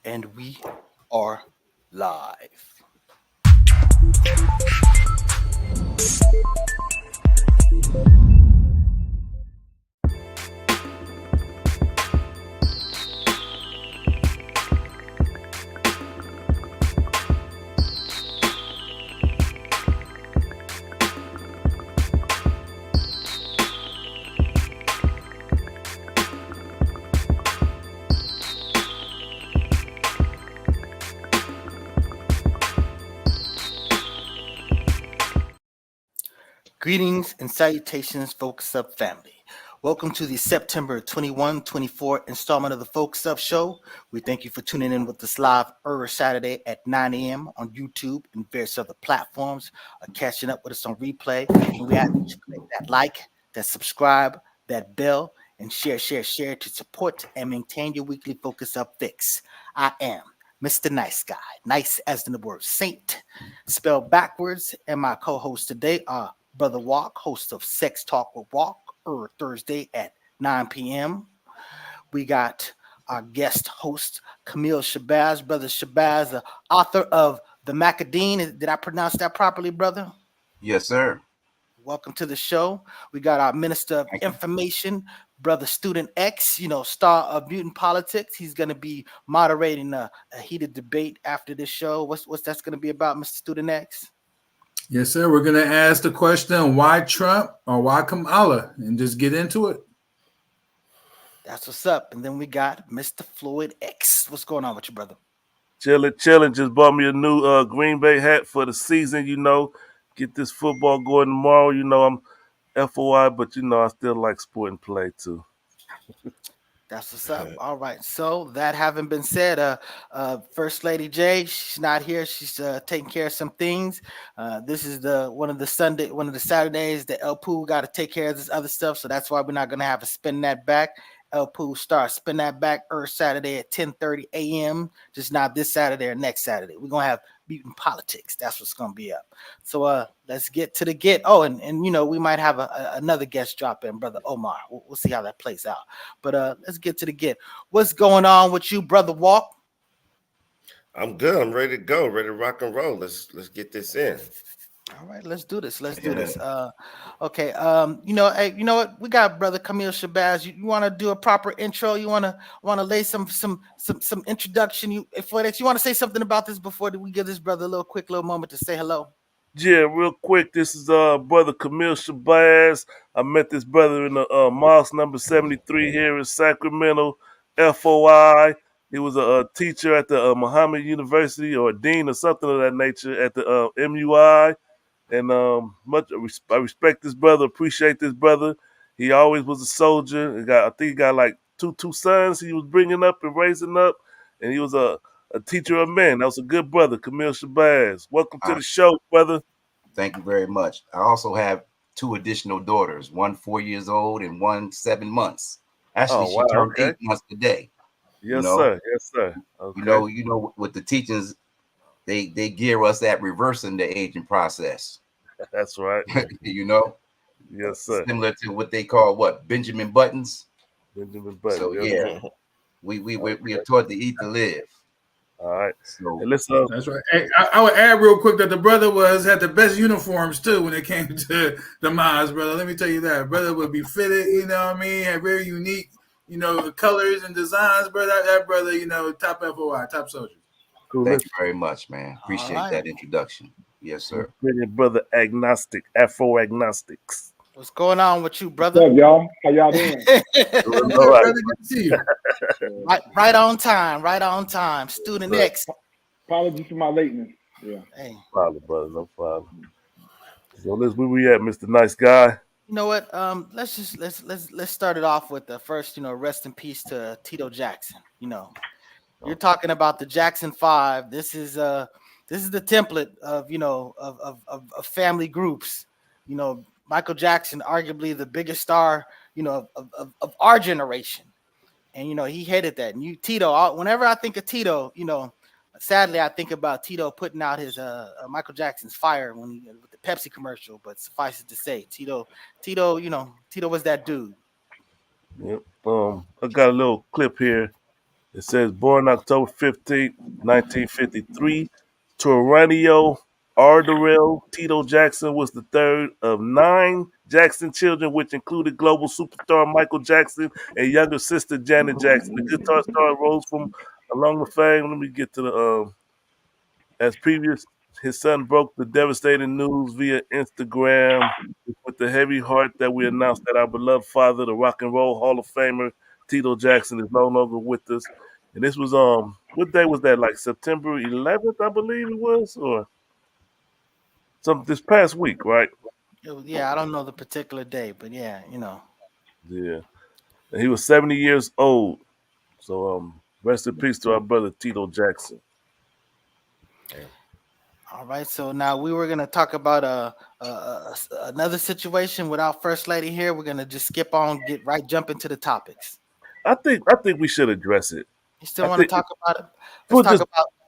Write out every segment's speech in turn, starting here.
And we are live. Greetings and salutations, Focus Up family. Welcome to the September 21, 24 installment of the Focus Up Show. We thank you for tuning in with us live every Saturday at 9 a.m. on YouTube and various other platforms, catching up with us on replay. And we ask that you click that like, that subscribe, that bell, and share to support and maintain your weekly Focus Up fix. I am Mr. Nice Guy, nice as in the word saint, spelled backwards, and my co-hosts today are Brother Walk, host of Sex Talk with Walk, Thursday at 9 p.m. We got our guest host, Camille Shabazz. Brother Shabazz, the author of The Macadine. Did I pronounce that properly, brother? Yes, sir. Welcome to the show. We got our Minister of Information, Brother Student X, star of Mutant Politics. He's going to be moderating a heated debate after this show. What's that's going to be about, Mr. Student X? Yes, sir. We're going to ask the question, why Trump or why Kamala? And just get into it. That's what's up. And then we got Mr. Floyd X. What's going on with you, brother? Chilling. Just bought me a new Green Bay hat for the season, Get this football going tomorrow. I'm FOI, but, I still like sport and play, too. That's what's up. All right. So that having been said, First Lady J, she's not here. She's taking care of some things. This is one of the Saturdays that El Poo got to take care of this other stuff. So that's why we're not gonna have a spin that back. El Poo starts spin that back Saturday at 10:30 a.m. Just not this Saturday or next Saturday. We're gonna have Mutant Politics. That's what's gonna be up. So let's get to the get. Oh, and we might have another guest drop in, Brother Omar. We'll see how that plays out. But let's get to the get. What's going on with you, Brother Walk? I'm good. I'm ready to go. Ready to rock and roll. Let's get this in. All right, let's do this. Okay. Hey, you know what? We got Brother Camille Shabazz. You want to do a proper intro? You want to lay some introduction? You want to say something about this before we give this brother a little moment to say hello? Yeah, real quick. This is Brother Camille Shabazz. I met this brother in the mosque number 73 here in Sacramento, FOI. He was a teacher at the Muhammad University or a dean or something of that nature at the MUI. And I respect this brother, appreciate this brother. He always was a soldier. I think he got like two sons he was bringing up and raising up. And he was a teacher of men. That was a good brother, Camille Shabazz. Welcome to the show, brother. Thank you very much. I also have two additional daughters, one 4 years old and one 7 months. Actually, she turned 8 months today. Yes, sir. Okay. You know, with the teachings, they gear us at reversing the aging process. That's right. Yes, sir. Similar to what they call Benjamin Buttons. Benjamin Buttons. So yeah, we are taught to eat to live. All right. So that's right. Hey, I would add real quick that the brother had the best uniforms too when it came to the mosque, brother. Let me tell you that. Brother would be fitted, had very unique, colors and designs, brother. That brother, top FOI, top soldier. Cool. Thank you very much, man. Appreciate that introduction. Yes, sir. Brilliant, brother agnostic, Afro agnostics. What's going on with you, brother? What's up, y'all? How y'all doing? Brother, good to see you. Right on time. Student X. Apologies for my lateness. Yeah. Hey. Problem, brother. No problem. So where we at, Mr. Nice Guy? You know what? Let's start it off with the first. Rest in peace to Tito Jackson. You're talking about the Jackson 5. This is the template of family groups. Michael Jackson, arguably the biggest star, of our generation, and he hated that. And Tito, whenever I think of Tito, sadly I think about Tito putting out his Michael Jackson's Fire with the Pepsi commercial. But suffice it to say, Tito was that dude. Yep. I got a little clip here It says born October 15th, 1953. Torrenio Ardarell Tito Jackson was the third of 9 Jackson children, which included global superstar Michael Jackson and younger sister Janet Jackson. The guitar star rose from along the fame. Let me get to the as previous, his son broke the devastating news via Instagram with the heavy heart that we announced that our beloved father, the Rock and Roll Hall of Famer Tito Jackson, is no longer with us. And this was what day was that? Like September 11th, I believe it was, or some this past week, right? Yeah, I don't know the particular day, but yeah, you know. Yeah, and he was 70 years old. So rest in peace to our brother Tito Jackson. All right, so now we were gonna talk about another situation without First Lady here. We're gonna just skip on, jump into the topics. I think we should address it. You still want to talk about it?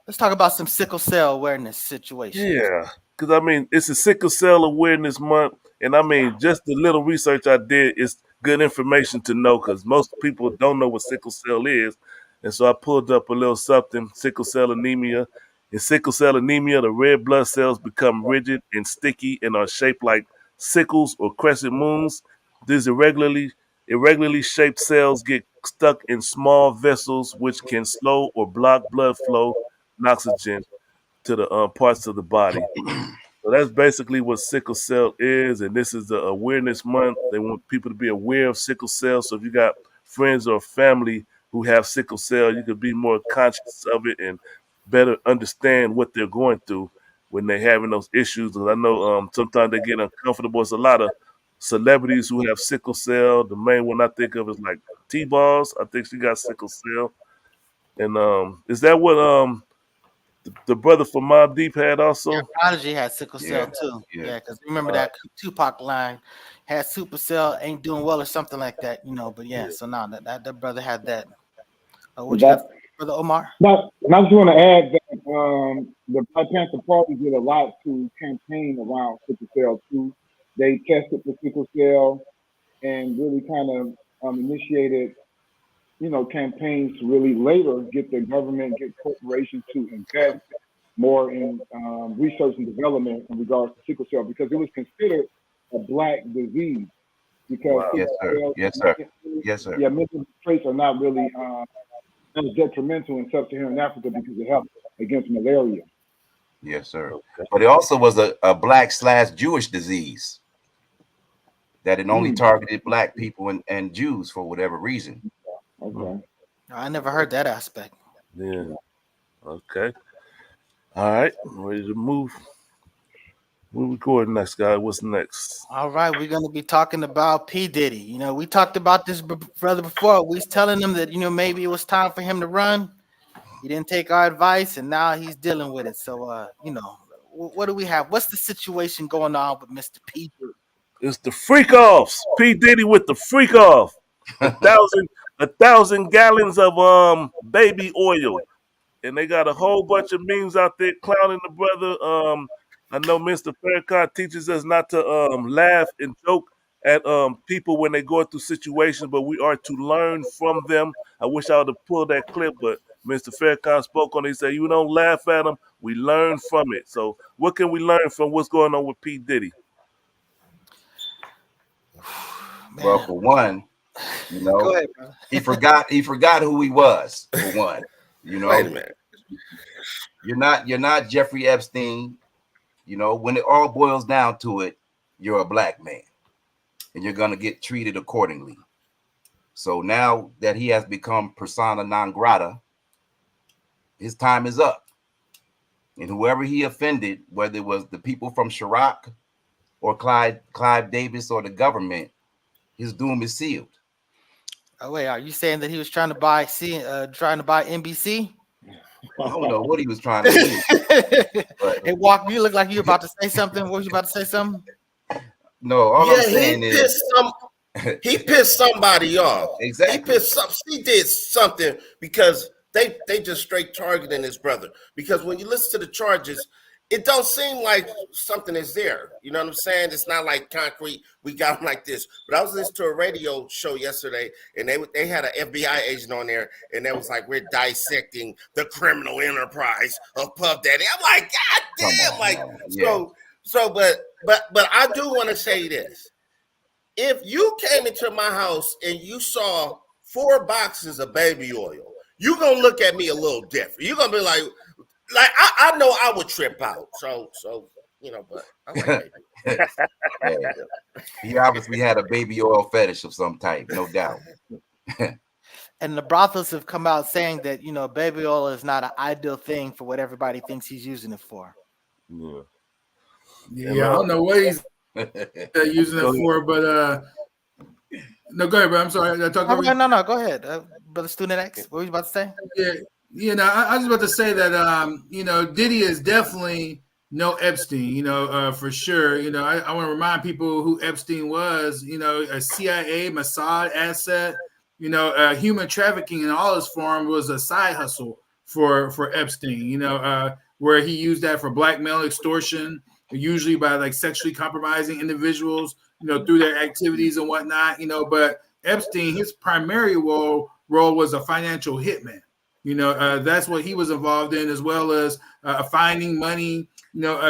Let's talk about some sickle cell awareness situation. Yeah, because I mean, it's a sickle cell awareness month, and I mean, just the little research I did is good information to know because most people don't know what sickle cell is, and so I pulled up a little something: sickle cell anemia. In sickle cell anemia, the red blood cells become rigid and sticky and are shaped like sickles or crescent moons. These irregularly shaped cells get stuck in small vessels, which can slow or block blood flow and oxygen to the parts of the body. So that's basically what sickle cell is, and this is the awareness month. They want people to be aware of sickle cell. So if you got friends or family who have sickle cell, you could be more conscious of it and better understand what they're going through when they're having those issues. And I know sometimes they get uncomfortable. It's a lot of celebrities who have sickle cell. The main one I think of is like T-Balls. I think she got sickle cell. And is that what the brother from Mobb Deep had also? Yeah, Prodigy had sickle cell too. Yeah, because remember that Tupac line had super cell, ain't doing well or something like that, you know. But yeah, so now that brother had that. What you got, Brother Omar? But and I just want to add that the Black Panther Party did a lot to campaign around sickle cell too. They tested for sickle cell and really kind of initiated, campaigns to really later get the government, get corporations to invest more in research and development in regards to sickle cell because it was considered a black disease. Because yes, sir. Yeah, mental traits are not really as detrimental in sub-Saharan Africa because it helps against malaria. Yes, sir. But it also was a black/Jewish disease that it only targeted black people and Jews for whatever reason. Okay. I never heard that aspect. Yeah. Okay. All right. I'm ready to move. We're recording next, guy. What's next? All right. We're going to be talking about P. Diddy. You know, we talked about this brother before. We was telling him that, maybe it was time for him to run. He didn't take our advice, and now he's dealing with it. So, what do we have? What's the situation going on with Mr. P. Diddy? It's the freak offs. P. Diddy with the freak off. 1,000 gallons of baby oil. And they got a whole bunch of memes out there clowning the brother. I know Mr. Farrakhan teaches us not to laugh and joke at people when they go through situations, but we are to learn from them. I wish I would have pulled that clip, but Mr. Farrakhan spoke on it. He said, you don't laugh at them, we learn from it. So what can we learn from what's going on with P. Diddy? Man. Well, for one, Go ahead, he forgot who he was, for one. Wait a minute. You're not Jeffrey Epstein. When it all boils down to it, you're a black man and you're going to get treated accordingly. So now that he has become persona non grata, his time is up. And whoever he offended, whether it was the people from Chirac or Clive Davis or the government, his doom is sealed. Oh, wait, are you saying that he was trying to buy NBC? I don't know what he was trying to do. But hey, Walk, you look like you were about to say something. What was you about to say something? No, all I'm saying he pissed somebody off. Exactly. He did something because they just straight targeting his brother. Because when you listen to the charges, it don't seem like something is there. You know what I'm saying? It's not like concrete. We got them like this. But I was listening to a radio show yesterday, and they had an FBI agent on there, and they was like, we're dissecting the criminal enterprise of Puff Daddy. I'm like, God damn, like but I do want to say this. If you came into my house and you saw 4 boxes of baby oil, you're gonna look at me a little different. You're gonna be like I know I would trip out. So but I like baby. He obviously had a baby oil fetish of some type, no doubt. And the brothels have come out saying that, baby oil is not an ideal thing for what everybody thinks he's using it for. Yeah, I don't know what he's using it for, but no, go ahead, bro. I'm sorry. No, go ahead. Brother Student X, what were you about to say? Yeah, I was about to say that, Diddy is definitely no Epstein, for sure. I want to remind people who Epstein was, a CIA, Mossad asset, human trafficking in all its form was a side hustle for Epstein, where he used that for blackmail, extortion, usually by like sexually compromising individuals, through their activities and whatnot, but Epstein, his primary role was a financial hitman. That's what he was involved in, as well as finding money,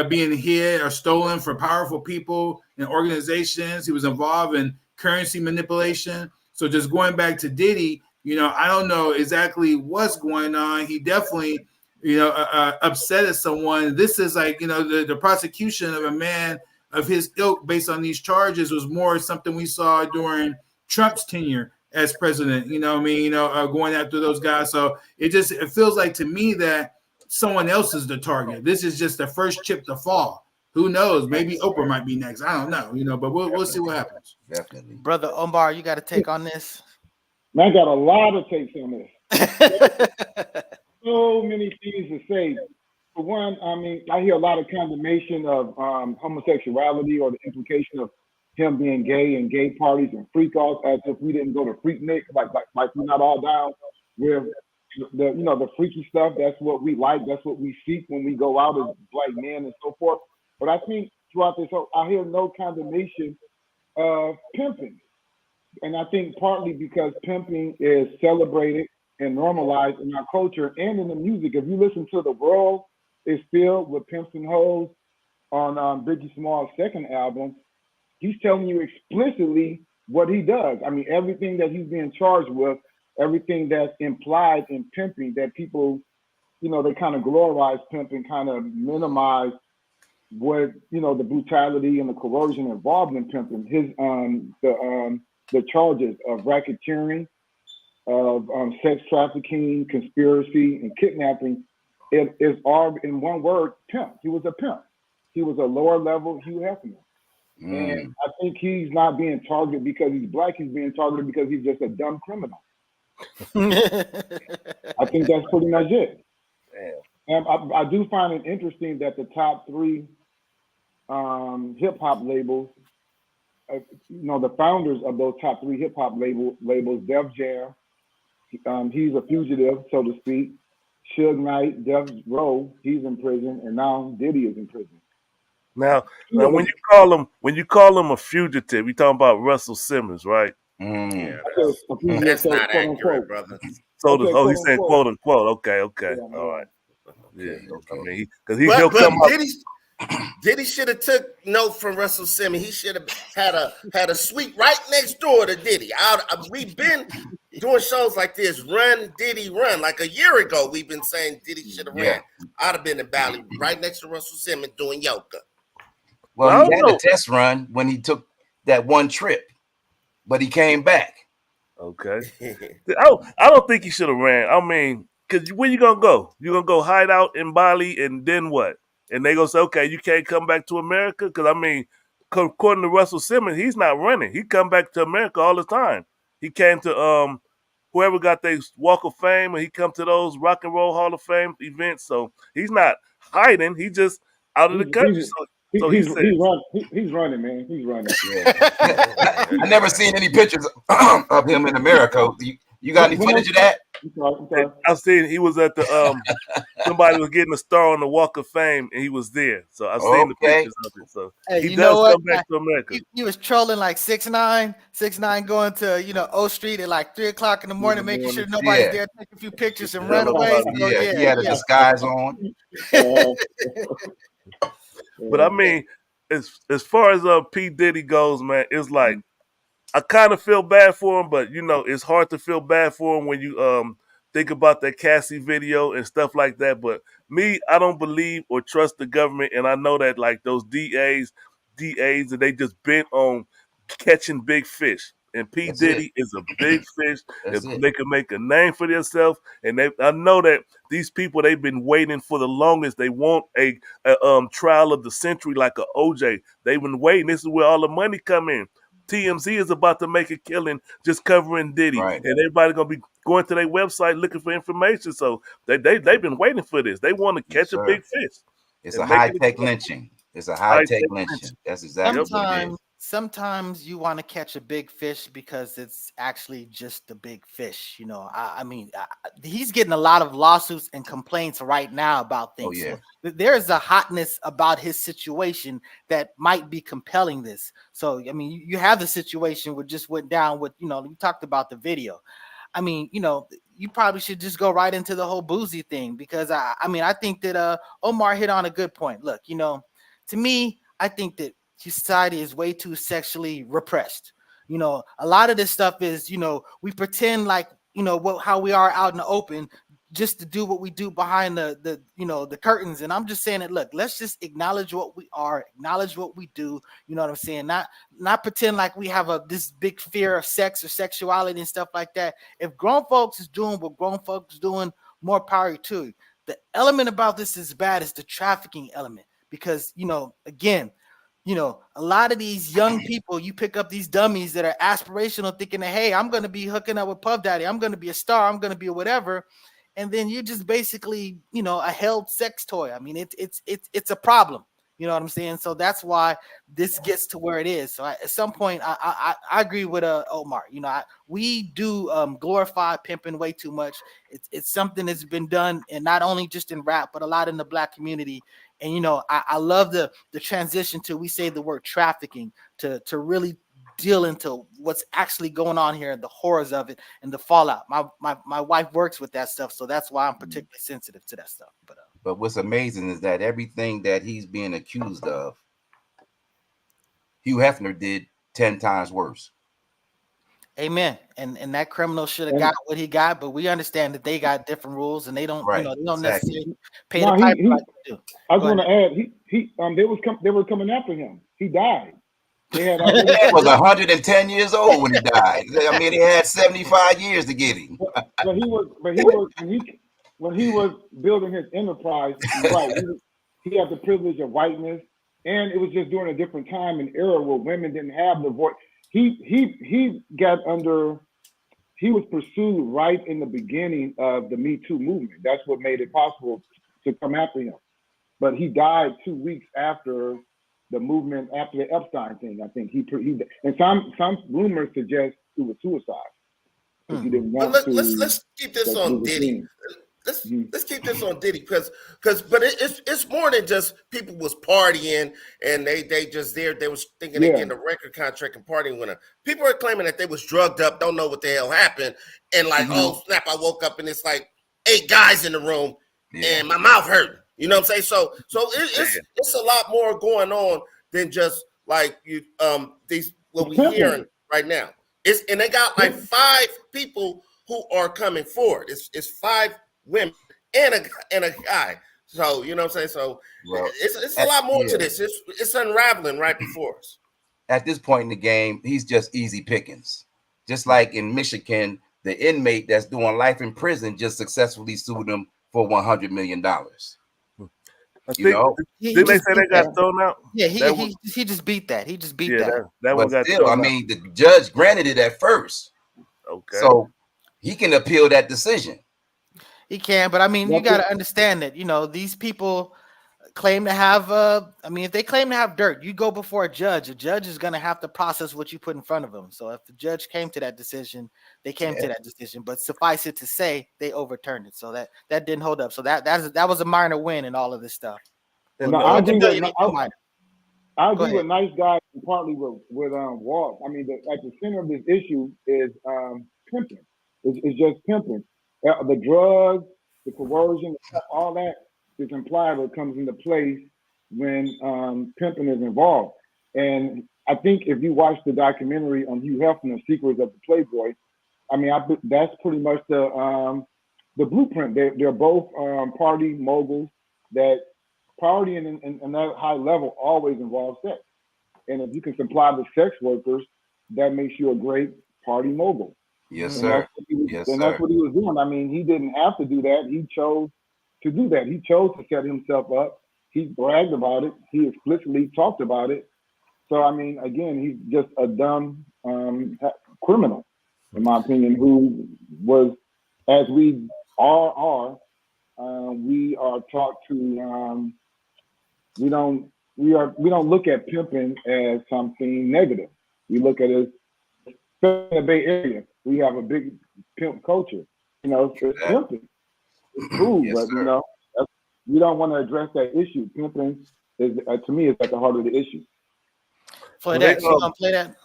being hid or stolen from powerful people and organizations. He was involved in currency manipulation. So just going back to Diddy, I don't know exactly what's going on. He definitely, upset at someone. This is like, the prosecution of a man of his ilk based on these charges was more something we saw during Trump's tenure as president, going after those guys. So it feels like to me that someone else is the target. This is just the first chip to fall. Who knows? Maybe Oprah might be next. I don't know, but we'll see what happens. Definitely. Brother Omar, you got a take on this? Man, I got a lot of takes on this. So many things to say. For one, I hear a lot of condemnation of homosexuality or the implication of him being gay and gay parties and freak offs, as if we didn't go to Freaknik, like we're not all down with the freaky stuff. That's what we like. That's what we seek when we go out as black men and so forth. But I think throughout this, I hear no condemnation of pimping, and I think partly because pimping is celebrated and normalized in our culture and in the music. If you listen to The World is filled with pimps and hoes on Biggie Small's second album, he's telling you explicitly what he does. Everything that he's being charged with, everything that's implied in pimping, that people, they kind of glorize pimping, kind of minimize what, the brutality and the coercion involved in pimping. The charges of racketeering, of sex trafficking, conspiracy, and kidnapping, it is all in one word, pimp. He was a pimp. He was a lower level Hugh Hefner. And I think he's not being targeted because he's black. He's being targeted because he's just a dumb criminal. I think that's pretty much it. And I do find it interesting that the top 3 hip hop labels, the founders of those top 3 hip hop labels, Def Jam, he's a fugitive, so to speak. Suge Knight, Death Row, he's in prison, and now Diddy is in prison. Now when you call him a fugitive, you talking about Russell Simmons, right? Yeah, that's not accurate, brother. So he's saying quote unquote. Okay, Yeah, all right. Yeah, okay. Because he'll come up. Diddy should have took note from Russell Simmons. He should have had a suite right next door to Diddy. We've been doing shows like this, Run Diddy Run. Like a year ago, we've been saying Diddy should have ran. I'd have been in Valley right next to Russell Simmons doing yoga. Well, he had a test run when he took that one trip, but he came back. Okay. I don't think he should have ran. Because where you going to go? You going to go hide out in Bali and then what? And they going to say, okay, you can't come back to America? Because, according to Russell Simmons, he's not running. He come back to America all the time. He came to whoever got their Walk of Fame, and he come to those Rock and Roll Hall of Fame events. So he's not hiding. He just out of the country. He's running, man. He's running. Yeah. I never seen any pictures of him in America. You got any footage of that? I'm sorry. I've seen he was at the somebody was getting a star on the Walk of Fame, and he was there. So I've seen the Okay. pictures of it. So Hey, he you does know what? come back to America. He was trolling like 6ix9ine going to O Street at like 3:00 in the morning, making sure nobody's there, take a few pictures and run away. So, Yeah, he had a disguise on. But I mean, as far as P. Diddy goes, man, it's like I kind of feel bad for him, but you know, it's hard to feel bad for him when you think about that Cassie video and stuff like that. But me, I don't believe or trust the government, and I know that like those DAs, and they just bent on catching big fish. And P. That's Diddy it. is a big fish. That's If it. they can make a name for themselves, and I know that these people they've been waiting for the longest. They want a trial of the century like a OJ. They've been waiting. This is where all the money come in. TMZ is about to make a killing just covering Diddy, Right. and everybody gonna be going to their website looking for information. So they've been waiting for this. They want to catch a sir. big fish. It's and a make high it tech a- lynching. It's a high tech High-tech lynching. That's exactly what it is. Sometimes you want to catch a big fish because it's actually just a big fish. You know, I mean, he's getting a lot of lawsuits and complaints right now about things. Oh, yeah. So there is a hotness about his situation that might be compelling this. So, I mean, you have the situation what just went down with, you know, you talked about the video. I mean, you know, you probably should just go right into the whole Boosie thing because I mean, I think that Omar hit on a good point. Look, you know, to me, I think that society is way too sexually repressed. You know, a lot of this stuff is, you know, we pretend like, you know, how we are out in the open just to do what we do behind the you know, the curtains. And I'm just saying that, look, let's just acknowledge what we are, acknowledge what we do. You know what I'm saying? Not pretend like we have this big fear of sex or sexuality and stuff like that. If grown folks is doing what grown folks doing, more power to you. The element about this is bad is the trafficking element because, you know, again, you know, a lot of these young people, you pick up these dummies that are aspirational, thinking that, hey, I'm going to be hooking up with Puff Daddy. I'm going to be a star. I'm going to be a whatever. And then you're just basically, you know, a held sex toy. I mean, it's a problem. You know what I'm saying? So that's why this gets to where it is. So at some point, I agree with Omar. You know, we do glorify pimping way too much. It's something that's been done, and not only just in rap, but a lot in the Black community. And you know, I love the transition to we say the word trafficking to really deal into what's actually going on here, the horrors of it, and the fallout. My wife works with that stuff, so that's why I'm particularly sensitive to that stuff. But what's amazing is that everything that he's being accused of, Hugh Hefner did 10 times worse. Amen. And that criminal should have got what he got, but we understand that they got different rules and they don't, Right, you know, they don't exactly. necessarily pay the piper like they do. I was going to add, they were coming after him. He died. They had already He was 110 years old when he died. I mean, he had 75 years to get him. When he was building his enterprise, right? He had the privilege of whiteness, and it was just during a different time and era where women didn't have the voice. He was pursued right in the beginning of the Me Too movement. That's what made it possible to come after him. But he died 2 weeks after the movement, after the Epstein thing. I think he and some rumors suggest it was suicide. He didn't want let's keep this on Diddy. Let's keep this on Diddy but it's more than just people was partying and they just there. They was thinking they getting a record contract and partying with him. People are claiming that they was drugged up, don't know what the hell happened, and like, oh snap, I woke up and it's like 8 guys in the room and my mouth hurt. You know what I'm saying? So it's a lot more going on than just like you these what we hearing right now. And they got like 5 people who are coming forward. It's 5 women and a guy. So you know what I'm saying? So it's a lot more to this. It's unraveling right before us. At this point in the game, he's just easy pickings. Just like in Michigan, the inmate that's doing life in prison just successfully sued him for $100 million. Didn't they say they got thrown out? Yeah, he just beat that. He just beat that. That one got still, I mean, the judge granted it at first. Okay. So he can appeal that decision. He can, but I mean, you got to understand that, you know, these people, claim to have I mean, if they claim to have dirt, you go before a judge is going to have to process what you put in front of them. So if the judge came to that decision, they came to that decision, but suffice it to say they overturned it. So that didn't hold up. So that was a minor win in all of this stuff. And, No, I agree with Ahead. Nice Guy and partly with Walt. I mean, at the center of this issue is pimping. It's just pimping. The drugs, the coercion, all that is implied or comes into place when pimping is involved. And I think if you watch the documentary on Hugh Hefner, Secrets of the Playboy, I mean, that's pretty much the blueprint. They're both party moguls that partying in that high level always involves sex. And if you can supply the sex workers, that makes you a great party mogul. Yes, And sir. that's what he was doing. I mean, he didn't have to do that. He chose to do that. He chose to set himself up. He bragged about it. He explicitly talked about it. So, I mean, again, he's just a dumb criminal, in my opinion, who was, as we all are, we are taught to, we don't look at pimping as something negative. We look at it as, in the Bay Area, we have a big pimp culture. You know, it's pimping. It's cool, Yes, but sir. you know, we don't want to address that issue. Pimping is, to me, is at the heart of the issue. For that, you gonna play that?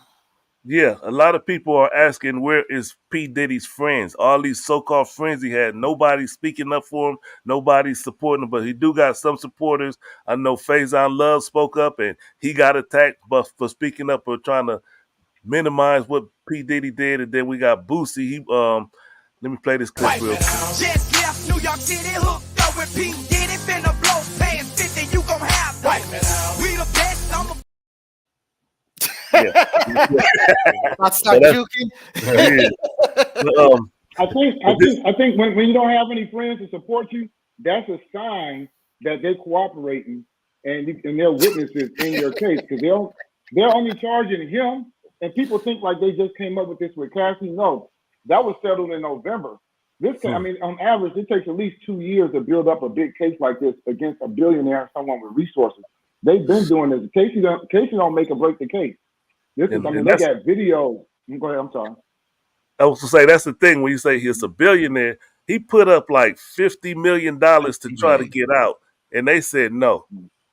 Yeah, a lot of people are asking, where is P. Diddy's friends? All these so-called friends he had, nobody's speaking up for him, nobody's supporting him, but he do got some supporters. I know Faison Love spoke up, and he got attacked for speaking up or trying to minimize what P. Diddy did. And then we got Boosie. He let me play this clip real quick. Just left New York City, hooked up with P. Diddy, finna blow past 50, you gon' have that. We the best, I'm a I'll start juking. I think when you don't have any friends to support you, that's a sign that they're cooperating and they're witnesses in your case, because they're only charging him, and people think like they just came up with this with Cassie. No, that was settled in November. I mean, on average, it takes at least 2 years to build up a big case like this against a billionaire, someone with resources. They've been doing this. Casey don't make or break the case. They got videos. Go ahead, I'm sorry. I was to say, that's the thing, when you say he's a billionaire, he put up like $50 million to try to get out, and they said no.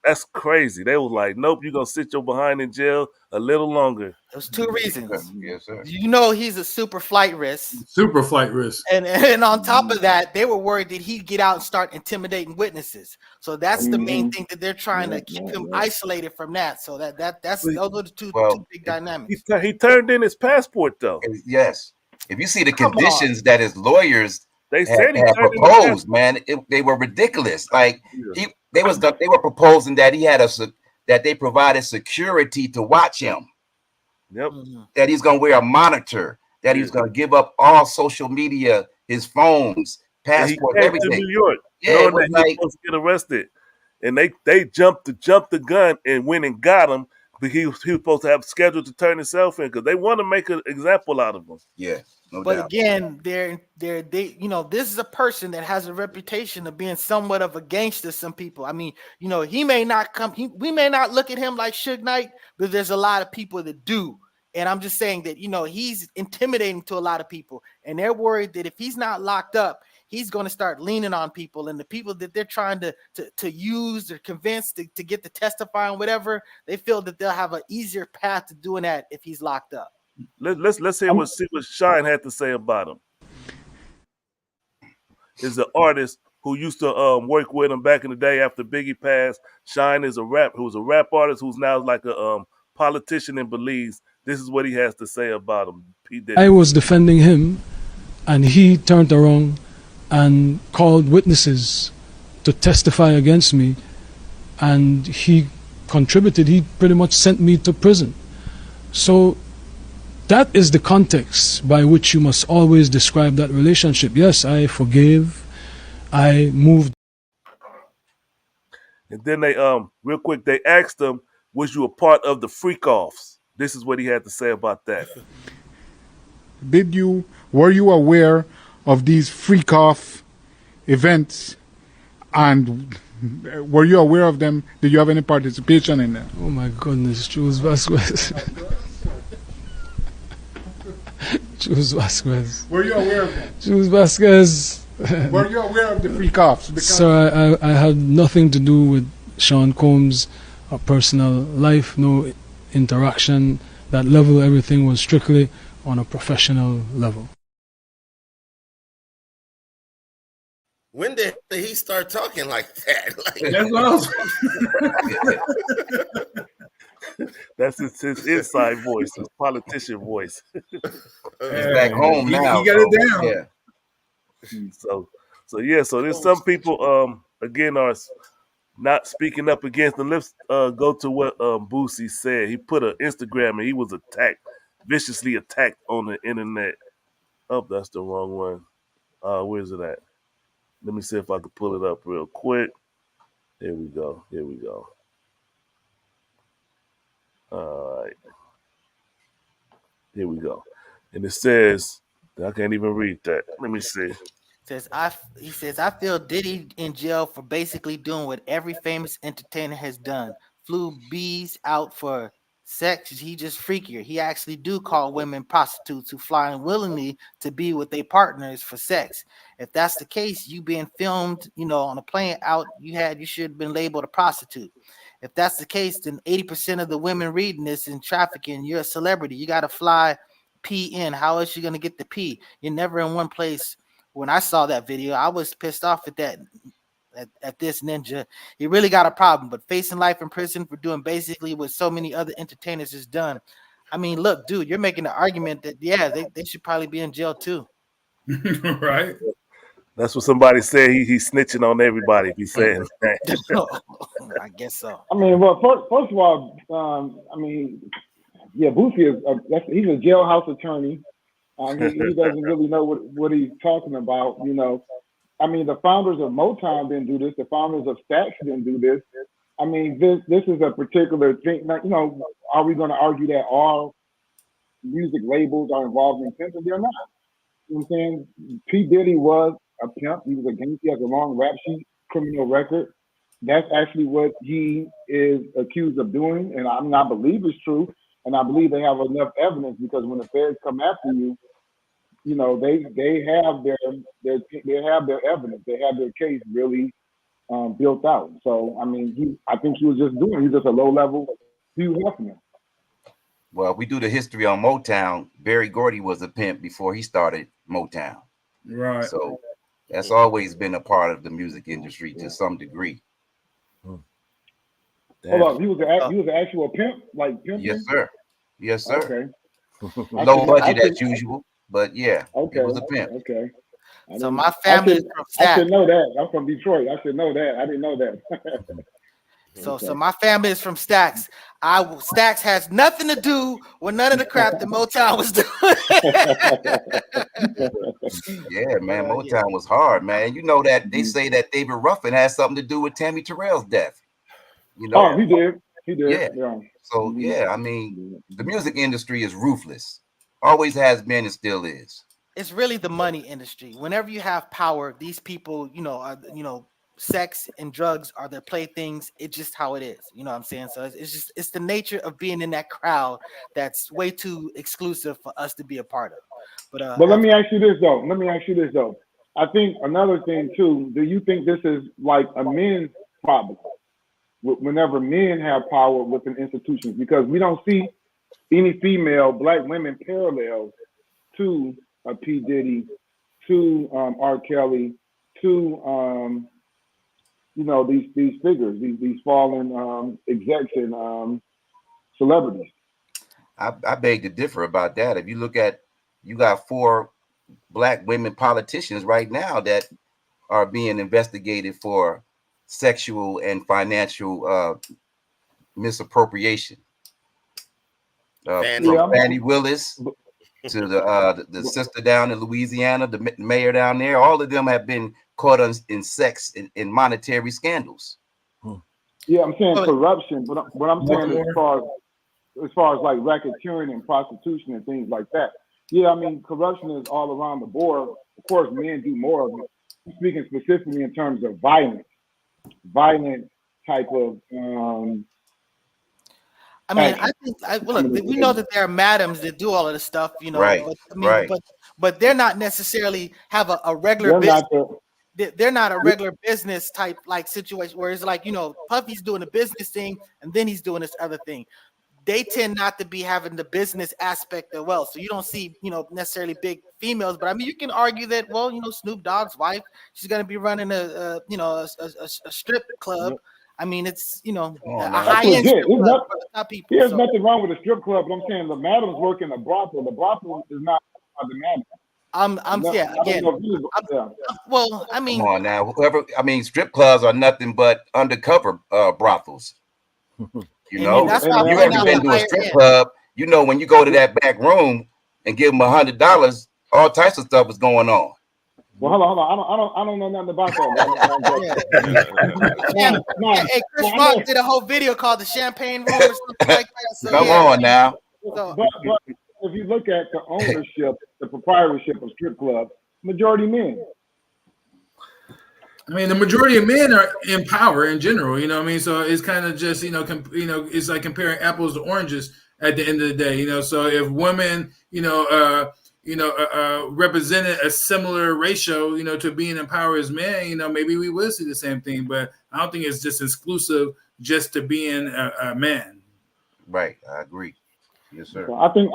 That's crazy. They was like, nope, you're going to sit your behind in jail a little longer. There's two reasons. Yes, sir. You know, he's a super flight risk. Super flight risk. And on top of that, they were worried that he'd get out and start intimidating witnesses. So that's the main thing, that they're trying to keep him isolated from that. So that's those are the two big dynamics. He turned in his passport, though. Yes. If you see the conditions that his lawyers they said had proposed, man, they were ridiculous. Like they were proposing that that they provided security to watch him. Yep. That he's gonna wear a monitor. That he's gonna give up all social media, his phones, passport, everything. To New York, yeah, knowing that he was supposed to get arrested, and they jumped the gun and went and got him. But he was supposed to have scheduled to turn himself in because they want to make an example out of him. Yeah. No but doubt. again, they this is a person that has a reputation of being somewhat of a gangster. Some people, I mean, he may not we may not look at him like Suge Knight, but there's a lot of people that do. And I'm just saying that, he's intimidating to a lot of people, and they're worried that if he's not locked up, he's going to start leaning on people, and the people that they're trying to use or convince to get to testify and whatever, they feel that they'll have an easier path to doing that if he's locked up. Let's hear what Shine had to say about him. Is an artist who used to work with him back in the day after Biggie passed. Shine is who was a rap artist who's now like a politician in Belize. This is what he has to say about him. I was defending him, and he turned around and called witnesses to testify against me, and he contributed. He pretty much sent me to prison. So that is the context by which you must always describe that relationship. Yes, I forgave, I moved. And then they real quick, they asked him, was you a part of the freak-offs? This is what he had to say about that. Were you aware of these freak-off events, and Were you aware of them? Did you have any participation in them? Oh my goodness, Jules Vasquez. Jules Vasquez. Were you aware of them? Jules Vasquez. Were you aware of the freak offs? Sir, I had nothing to do with Sean Combs' personal life, no interaction. That level, everything was strictly on a professional level. When did he start talking like that? Like, That's what That's his inside voice, his politician voice. He's back home now. He got it down. Yeah. So there's some people again are not speaking up against them. Let's go to what Boosie said. He put an Instagram and he was viciously attacked on the internet. Oh, that's the wrong one. Where's it at? Let me see if I can pull it up real quick. Here we go. All right. Here we go. And it says, I can't even read that. Let me see. He says, I feel Diddy in jail for basically doing what every famous entertainer has done. Flew bees out for sex. He just freakier. He actually do call women prostitutes who fly unwillingly to be with their partners for sex. If that's the case, you being filmed, on a plane out, you should have been labeled a prostitute. If that's the case, then 80% of the women reading this in trafficking, you're a celebrity. You got to fly P in. How else you going to get the P? You're never in one place. When I saw that video, I was pissed off at that. At this ninja, he really got a problem. But facing life in prison for doing basically what so many other entertainers has done. I mean, look, dude, you're making the argument that they should probably be in jail too. Right. That's what somebody said. He's snitching on everybody if he's saying that. I guess so. I mean, well, first of all, Boosie he's a jailhouse attorney. He doesn't really know what he's talking about, I mean, the founders of Motown didn't do this. The founders of Stax didn't do this. I mean, this is a particular thing. Are we going to argue that all music labels are involved in pimping? They're not. You know what I'm saying? P. Diddy was a pimp. He was a gangster. He has a long rap sheet, criminal record. That's actually what he is accused of doing, and I believe it's true. And I believe they have enough evidence because when the feds come after you, they have their evidence. They have their case really built out. So I mean, I think he was just a low level Hugh Hefner. Well, if we do the history on Motown, Berry Gordy was a pimp before he started Motown. Right. So that's always been a part of the music industry to some degree. Hold on, he was an actual pimp, like pimping? Yes, sir. Okay. Low budget as usual, but yeah, okay. He was a pimp. Okay. So my family is from Stax. I should know that. I'm from Detroit. I should know that. I didn't know that. So my family is from Stax. Stax has nothing to do with none of the crap that Motown was doing. Yeah, man, Motown was hard, man. You know that they say that David Ruffin has something to do with Tammy Terrell's death. Oh, he did. Yeah. So yeah, I mean, the music industry is ruthless. Always has been and still is. It's really the money industry. Whenever you have power, these people, sex and drugs are their playthings. It's just how it is. You know what I'm saying? So it's the nature of being in that crowd that's way too exclusive for us to be a part of. But let me ask you this though. I think another thing too, do you think this is like a men's problem? Whenever men have power within institutions, because we don't see any female black women parallels to P. Diddy, to R. Kelly, to these figures, these fallen execs and celebrities. I beg to differ about that. If you look at, you got 4 black women politicians right now that are being investigated for sexual and financial misappropriation. From Fannie Willis to the sister down in Louisiana, the mayor down there, all of them have been caught in sex in monetary scandals. Yeah, I'm saying corruption, but I'm saying as far as like racketeering and prostitution and things like that. Yeah, I mean, corruption is all around the board. Of course, men do more of it. I'm speaking specifically in terms of violence. violent type of I mean, action. well, look, we know that there are madams that do all of this stuff, you know. Right, But I mean, right. but they're not necessarily have a regular They're business. not the They're not a regular business type like situation where it's like, you know, Puffy's doing a business thing and then he's doing this other thing. They tend not to be having the business aspect as well. So you don't see, you know, necessarily big females, but I mean, you can argue that, well, you know, Snoop Dogg's wife, she's going to be running a strip club. I mean, it's, you know, a that's high-end legit. strip club for the top people. There's So, nothing wrong with a strip club, but I'm saying the madams work in the brothel. The brothel is not the madam. well, I mean, come on now, strip clubs are nothing but undercover brothels. You know, that's if why you ever been to a strip club, you know when you go to that back room and give them $100, all types of stuff is going on. Well, hold on. I don't know nothing about that. Hey, Chris Rock did a whole video called "The Champagne Room" or something like that. So, come on now. But if you look at the ownership, the proprietorship of strip clubs, majority men. I mean, the majority of men are in power in general, you know what I mean? So it's kind of just, it's like comparing apples to oranges at the end of the day, you know? So if women, represented a similar ratio, you know, to being in power as men, you know, maybe we would see the same thing, but I don't think it's just exclusive just to being a man. Right. I agree. Yes, sir. So I think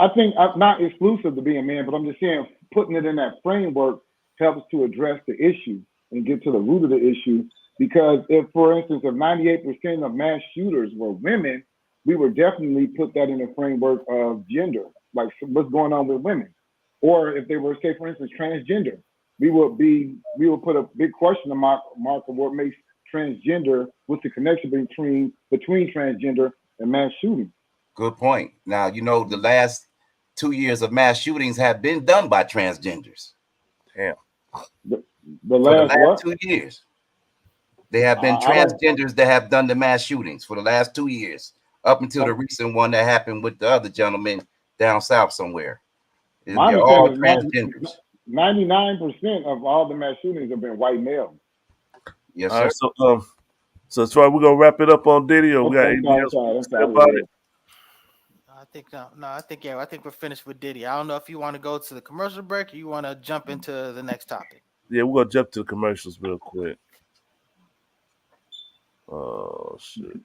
not exclusive to being a man, but I'm just saying putting it in that framework helps to address the issue and get to the root of the issue. Because if, for instance, if 98% of mass shooters were women, we would definitely put that in the framework of gender, like what's going on with women. Or if they were, say, for instance, transgender, we would put a big question mark of what makes transgender, what's the connection between transgender and mass shooting. Good point. Now, you know, the last 2 years of mass shootings have been done by transgenders. Damn. The last 2 years, they have been transgenders that have done the mass shootings for the last 2 years, up until the recent one that happened with the other gentleman down south somewhere. They're all transgenders. 99% of all the mass shootings have been white males. Yes, sir. Right, so that's why we're gonna wrap it up on Diddy, or we got anything else to say about it? I think we're finished with Diddy. I don't know if you want to go to the commercial break or you want to jump into the next topic. Yeah, we're gonna jump to the commercials real quick. Oh shit.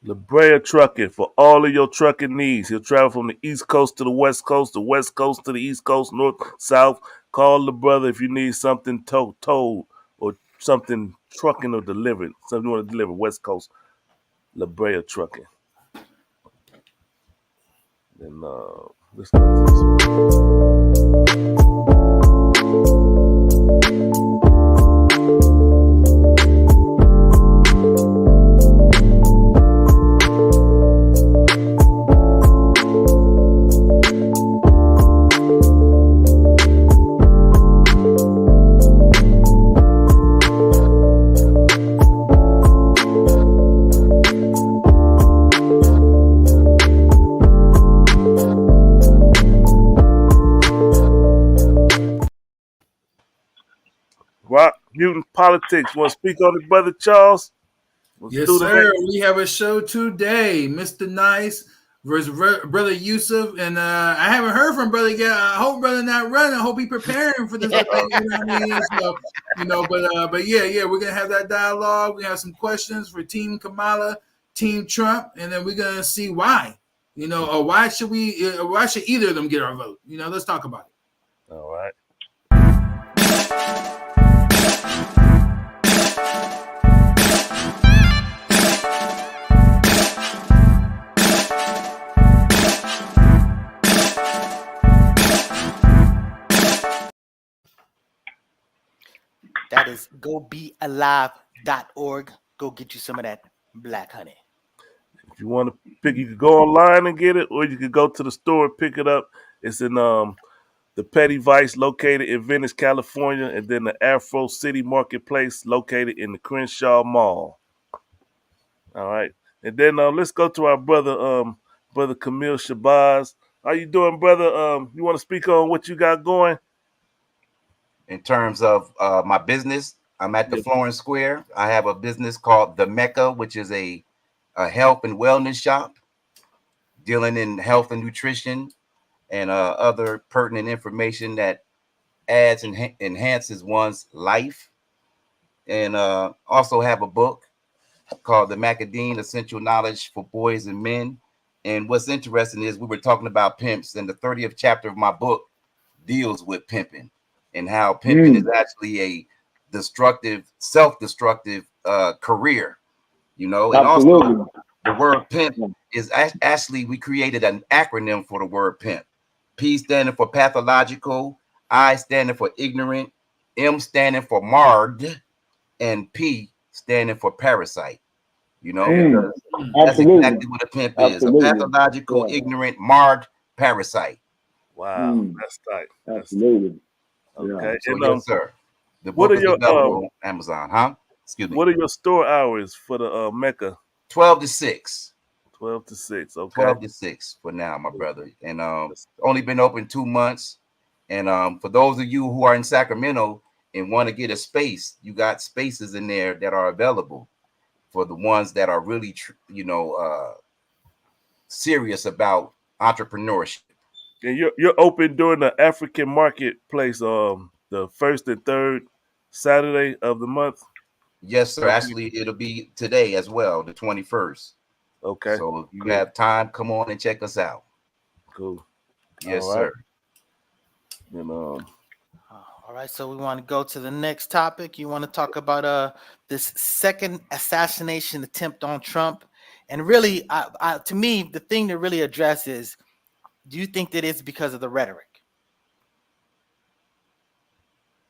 La Brea Trucking for all of your trucking needs. He'll travel from the East Coast to the West Coast to the East Coast, North, South. Call the brother if you need something towed or something trucking or delivered. Something you want to deliver, West Coast, La Brea Trucking. Then let's go to this one. Rock Mutant Politics. Want to speak on it, Brother Charles? Yes, sir. We have a show today. Mr. Nice versus Brother Yusuf. And I haven't heard from Brother yet. I hope Brother not running. I hope he preparing for this. You know what I mean? So, but yeah, we're going to have that dialogue. We have some questions for Team Kamala, Team Trump, and then we're going to see why. You know, or why should either of them get our vote? You know, let's talk about it. All right. That is gobealive.org. Go get you some of that black honey. If you want to pick, you could go online and get it, or you could go to the store and pick it up. It's in the Petty Vice located in Venice, California, and then the Afro City Marketplace located in the Crenshaw Mall. All right. And then let's go to our brother Camille Shabazz. How you doing, brother? You want to speak on what you got going? In terms of my business, I'm at the Yes. Florence Square. I have a business called The Mecca, which is a health and wellness shop dealing in health and nutrition and other pertinent information that adds and enhances one's life. And also have a book called The Macadine, Essential Knowledge for Boys and Men. And what's interesting is we were talking about pimps, and the 30th chapter of my book deals with pimping and how pimping is actually a self-destructive career, you know. And Absolutely. also the word pimp is actually, we created an acronym for the word pimp. P standing for pathological, I standing for ignorant, M standing for marred, and P standing for parasite. You know, because that's Absolutely. exactly what a pimp is: Absolutely. a pathological, ignorant, marred parasite. Wow, that's tight. Absolutely. Okay. So And yes, sir. The what book are is your available on Amazon, huh? Excuse me. what are your store hours for the Mecca? 12 to 6. 12 to 6. Okay. 12 to 6 for now, my brother. And only been open 2 months. And for those of you who are in Sacramento and want to get a space, you got spaces in there that are available for the ones that are really, serious about entrepreneurship. And you're open during the African marketplace, the first and third Saturday of the month. Yes, sir. Actually, it'll be today as well, the 21st. Okay. So if you have time, come on and check us out. Cool. Yes, All right. sir. And All right, so we want to go to the next topic. You want to talk about this second assassination attempt on Trump, and really, to me, the thing to really address is: do you think that it's because of the rhetoric?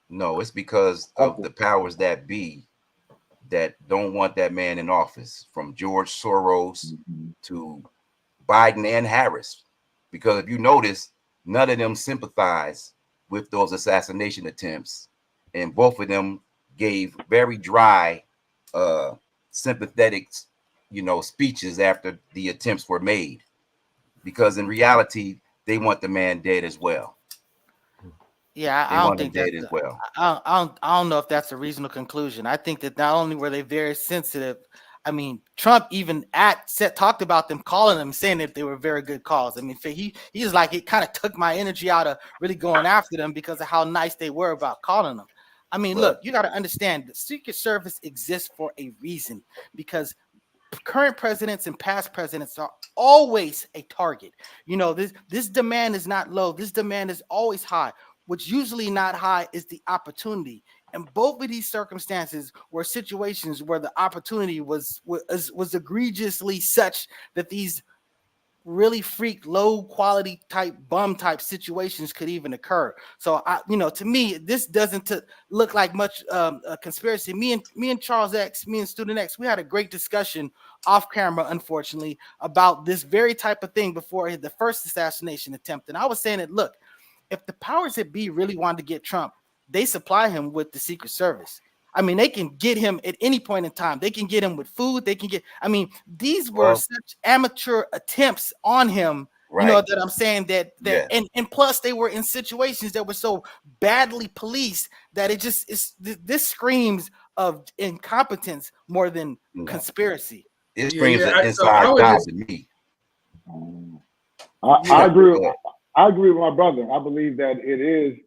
No, it's because of the powers that be that don't want that man in office, from George Soros to Biden and Harris. Because if you notice, none of them sympathize with those assassination attempts, and both of them gave very dry, sympathetic, speeches after the attempts were made. Because in reality, they want the man dead as well. Yeah, They I don't want him think dead that's. as well. I don't know if that's a reasonable conclusion. I think that not only were they very sensitive. I mean, Trump even talked about them, calling them, saying that they were very good calls. I mean, he's like, it kind of took my energy out of really going after them because of how nice they were about calling them. I mean, look, you got to understand the Secret Service exists for a reason, because current presidents and past presidents are always a target. You know, this demand is not low. This demand is always high. What's usually not high is the opportunity. And both of these circumstances were situations where the opportunity was egregiously such that these really freak low quality type bum type situations could even occur. So to me, this doesn't look like much a conspiracy. Me and Charles X, me and Student X, we had a great discussion off camera, unfortunately, about this very type of thing before the first assassination attempt. And I was saying that, look, if the powers that be really wanted to get Trump, they supply him with the Secret Service. I mean, they can get him at any point in time. They can get him with food. They can get, these were such amateur attempts on him, right, that I'm saying that and plus they were in situations that were so badly policed that this screams of incompetence more than conspiracy. It screams an inside job to me. I agree. I agree with my brother. I believe that it is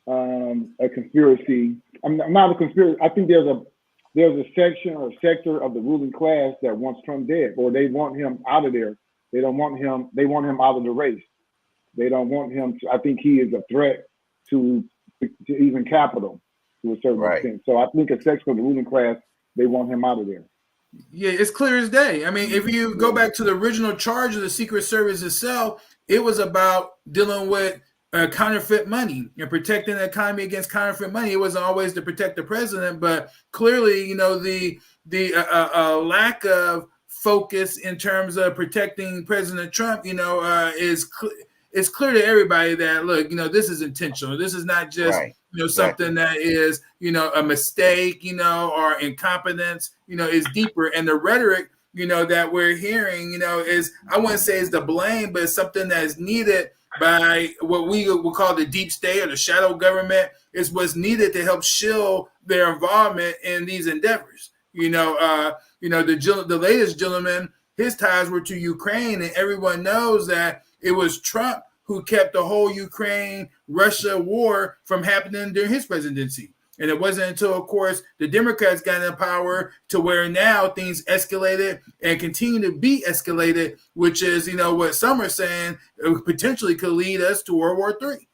a conspiracy. I'm not a conspiracy. I think there's a section or sector of the ruling class that wants Trump dead, or they want him out of there. They don't want him. They want him out of the race. They don't want him to. I think he is a threat to even capital to a certain extent. So I think a section of the ruling class, they want him out of there. Yeah, it's clear as day. I mean, if you go back to the original charge of the Secret Service itself, it was about dealing with counterfeit money and protecting the economy against counterfeit money. It wasn't always to protect the president, but clearly, the lack of focus in terms of protecting President Trump, it's clear to everybody that, look, this is intentional. This is not just, Right. something that is, a mistake, or incompetence, is deeper. And the rhetoric, that we're hearing, is, I wouldn't say is the blame, but it's something that is needed by what we would call the deep state or the shadow government. Is what's needed to help shield their involvement in these endeavors. The latest gentleman, his ties were to Ukraine, and everyone knows that it was Trump who kept the whole Ukraine-Russia war from happening during his presidency. And it wasn't until, of course, the Democrats got in power to where now things escalated and continue to be escalated, which is, what some are saying potentially could lead us to World War III.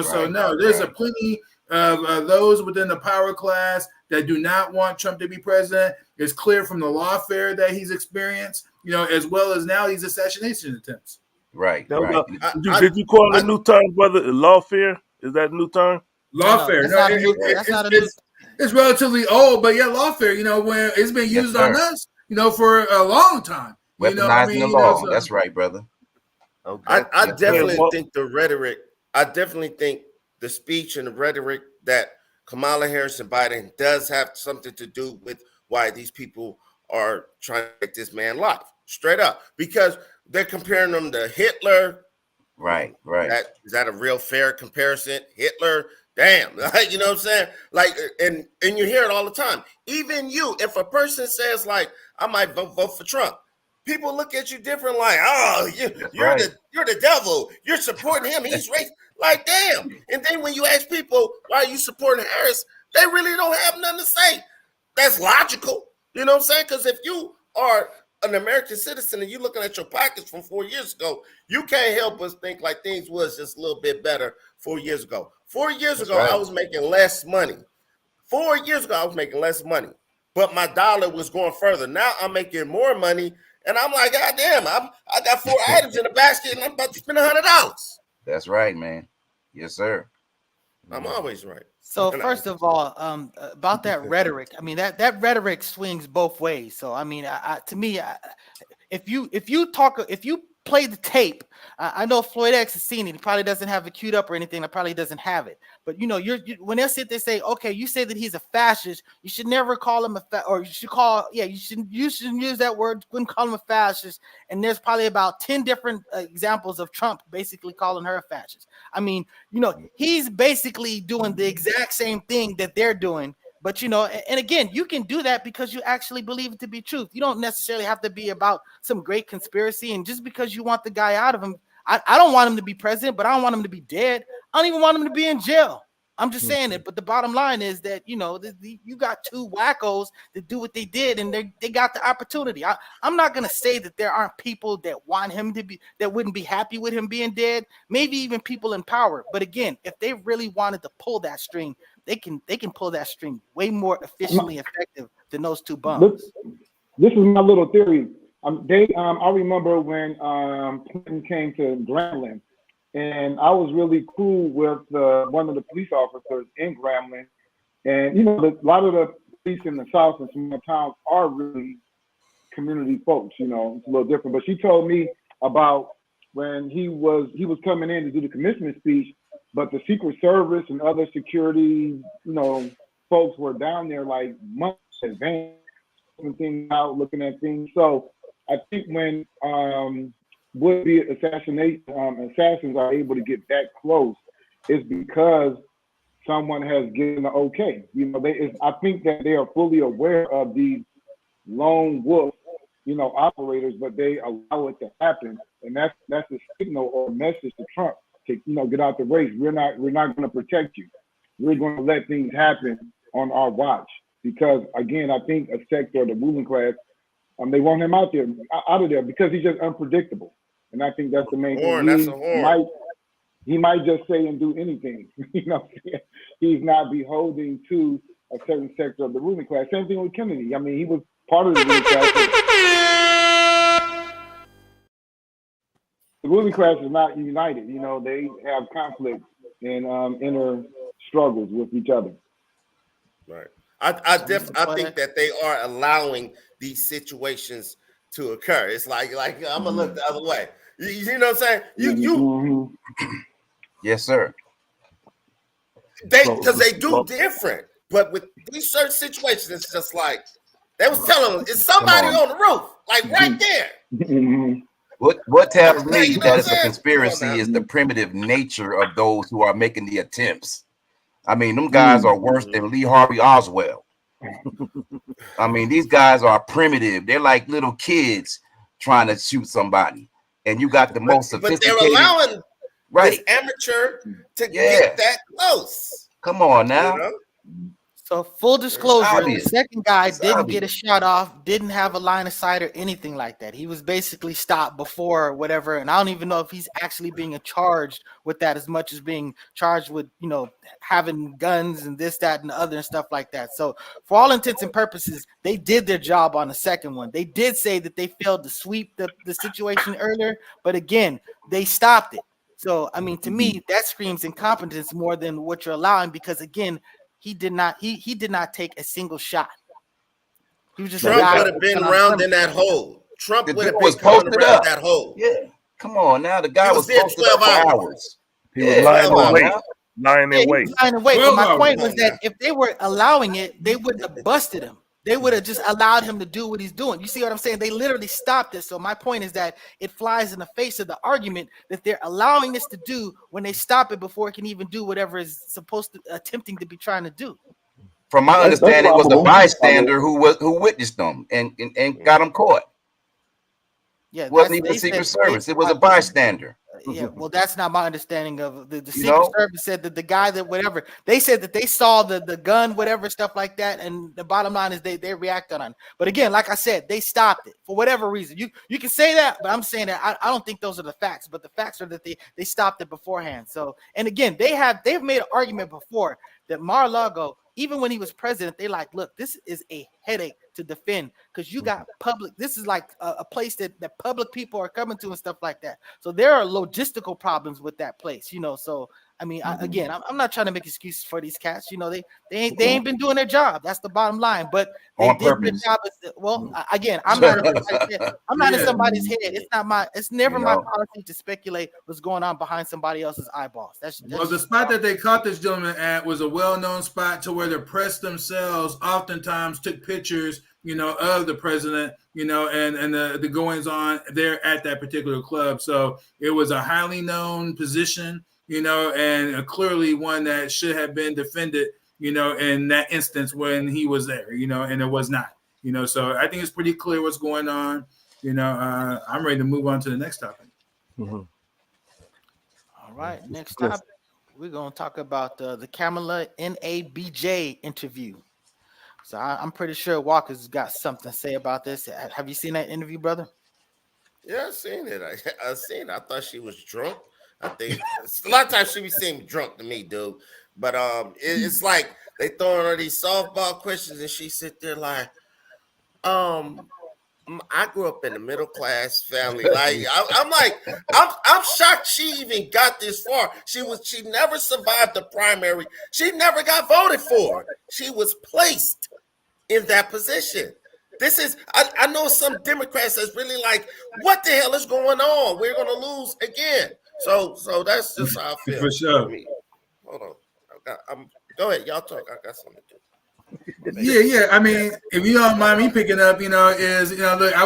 So no, there's a plenty of those within the power class that do not want Trump to be president. It's clear from the lawfare that he's experienced, as well as now these assassination attempts. Right. Did you call it a new term, brother? Lawfare? Is that a new term? Lawfare. It's relatively old, but yeah, lawfare. When it's been used on us, for a long time. Weaponizing the law. That's right, brother. Okay. I definitely think the rhetoric. I definitely think the speech and the rhetoric that Kamala Harris and Biden does have something to do with why these people are trying to make this man life straight up, because they're comparing them to Hitler. Right. Is that a real fair comparison? Hitler, damn, you know what I'm saying? Like, and you hear it all the time. Even you, if a person says like, I might vote for Trump, people look at you different. Like, oh, you're the devil. You're supporting him. He's racist. Like, damn. And then when you ask people why are you supporting Harris, they really don't have nothing to say. That's logical. You know what I'm saying? Because if you are an American citizen and you're looking at your pockets from 4 years ago, you can't help but think like things was just a little bit better 4 years ago. 4 years ago, I was making less money. 4 years ago, I was making less money, but my dollar was going further. Now I'm making more money, and I'm like, God damn, I got 4 items in the basket, and I'm about to spend $100. That's right, man. Yes, sir. I'm always right. So first of all, about that rhetoric, I mean that rhetoric swings both ways. So I mean, to me, if you play the tape, I know Floyd X has seen it. He probably doesn't have it queued up or anything. That probably doesn't have it. But when they sit there say, okay, you say that he's a fascist, you should never call him you shouldn't use that word. Wouldn't call him a fascist. And there's probably about 10 different examples of Trump basically calling her a fascist. I mean, he's basically doing the exact same thing that they're doing. But, and again, you can do that because you actually believe it to be truth. You don't necessarily have to be about some great conspiracy. And just because you want the guy out of him, I don't want him to be president, but I don't want him to be dead. I don't even want him to be in jail. I'm just saying it. But the bottom line is that, you got two wackos that do what they did, and they got the opportunity. I'm not going to say that there aren't people that want him to be, that wouldn't be happy with him being dead, maybe even people in power. But again, if they really wanted to pull that string, they can pull that string way more efficiently effective than those two bums. This is my little theory. I remember when Clinton came to Grambling, and I was really cool with one of the police officers in Grambling. And, a lot of the police in the South and small towns are really community folks, it's a little different. But she told me about when he was coming in to do the commencement speech, but the Secret Service and other security, folks were down there like months in advance, things out, looking at things. So I think when would-be assassins are able to get that close, it's because someone has given the okay. I think that they are fully aware of these lone wolf, operators, but they allow it to happen, and that's a signal or a message to Trump to get out the race. We're not going to protect you. We're going to let things happen on our watch, because again, I think a sector of the ruling class, they want him out of there because he's just unpredictable, and I think that's the main thing. He might just say and do anything. He's not beholden to a certain sector of the ruling class. Same thing with Kennedy. I mean, he was part of the ruling class. The ruling class is not united. They have conflict and inner struggles with each other. Right. I think that they are allowing these situations to occur. It's like I'm gonna look the other way. You know what I'm saying? You Yes, sir. because they do different, but with these certain situations, it's just like they was telling them it's somebody on the roof, like right there. What tells me You know that what it's I'm a saying? conspiracy is the primitive nature of those who are making the attempts. I mean, them guys are worse than Lee Harvey Oswald. I mean, these guys are primitive. They're like little kids trying to shoot somebody, and you got the most sophisticated. But they're allowing this amateur to get that close. Come on now. You know? So full disclosure, the obvious. second guy It's didn't obvious. get a shot off, didn't have a line of sight or anything like that. He was basically stopped before whatever, and I don't even know if he's actually being charged with that as much as being charged with, you know, having guns and this, that, and the other and stuff like that. So for all intents and purposes, they did their job on the second one. They did say that they failed to sweep the situation earlier, but again, they stopped it. So, I mean, to me, that screams incompetence more than what you're allowing, because again, he did not take a single shot. He was just Trump would have been around in that hole. Trump would have been coming around that hole. Yeah, come on now. The guy was there posted up 12 for hours. hours. He was lying in wait. Lying in wait. But my point was that if they were allowing it, they wouldn't have busted him. They would have just allowed him to do what he's doing. You see what I'm saying? They literally stopped it. So my point is that it flies in the face of the argument that they're allowing this to do when they stop it before it can even do whatever is supposed to attempting to be trying to do. From my understanding, it was a bystander who witnessed them and got him caught. Yeah, it wasn't even the Secret Service. It was a bystander. Yeah, well, that's not my understanding of the Secret Service. Said that the guy that whatever they said that they saw the gun, whatever stuff like that, and the bottom line is they reacted on it. But again, like I said, they stopped it for whatever reason. You can say that, but I'm saying that I don't think those are the facts. But the facts are that they stopped it beforehand. So, and again, they've made an argument before that Mar-a-Lago, even when he was president, they like, look, this is a headache to defend because you got public. This is like a place that public people are coming to and stuff like that. So there are logistical problems with that place, you know. So I mean, I'm not trying to make excuses for these cats. You know, they ain't been doing their job. That's the bottom line. But they on did purpose. their job. Well, again, I'm not in somebody's head. It's never my policy to speculate what's going on behind somebody else's eyeballs. That's well, the spot that they caught this gentleman at was a well-known spot to where the press themselves oftentimes took pictures, you know, of the president, you know, and the goings on there at that particular club. So it was a highly known position, you know, and clearly one that should have been defended, you know, in that instance when he was there, you know, and it was not, you know. So I think it's pretty clear what's going on. You know, I'm ready to move on to the next topic. All right, next topic. We're going to talk about the Kamala NABJ interview. So I'm pretty sure Walker's got something to say about this. Have you seen that interview, brother? Yeah, I've seen it. I seen it. I thought she was drunk. I think a lot of times she be seeming drunk to me, dude. But it's like they throwing her these softball questions and she sit there like, I grew up in a middle class family. Like I'm shocked she even got this far. She never survived the primary. She never got voted for. She was placed in that position. This is I know some Democrats that's really like, what the hell is going on? We're gonna lose again. So that's just how I feel. For sure. Hold on. Go ahead, y'all talk. I got something to do. Yeah. I mean, if you don't mind me picking up, you know, look, I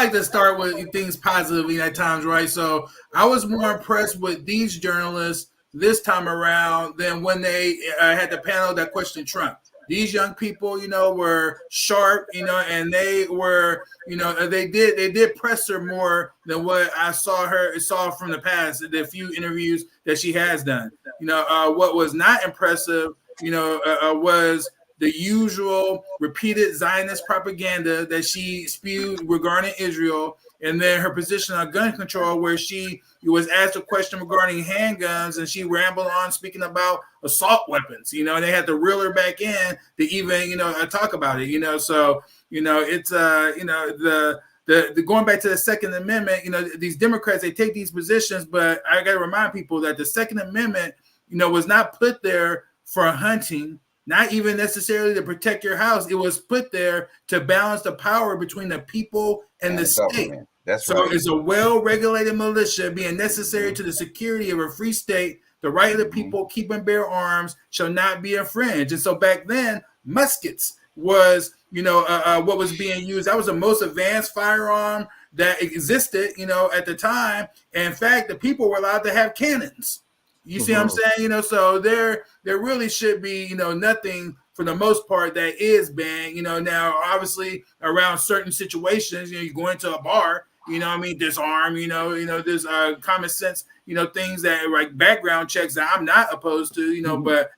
like to start with things positively at times, right? So I was more impressed with these journalists this time around than when they had the panel that questioned Trump. These young people, you know, were sharp, you know, and they were, you know, they did press her more than what I saw from the past, the few interviews that she has done. You know, what was not impressive, you know, was the usual repeated Zionist propaganda that she spewed regarding Israel, and then her position on gun control, where she was asked a question regarding handguns, and she rambled on speaking about assault weapons. You know, and they had to reel her back in to even, you know, talk about it. You know, so you know it's you know the going back to the Second Amendment. You know, these Democrats, they take these positions, but I got to remind people that the Second Amendment, you know, was not put there for hunting not even necessarily to protect your house. It was put there to balance the power between the people and the state. Government. That's So right. it's a well-regulated militia being necessary to the security of a free state. The right of the people keep and bear arms shall not be infringed. And so back then, muskets was, what was being used. That was the most advanced firearm that existed, at the time. And in fact, the people were allowed to have cannons. You see what I'm saying? So there really should be, nothing for the most part that is banned. Now obviously around certain situations, you go into a bar, disarm, there's common sense, things that like background checks that I'm not opposed to, but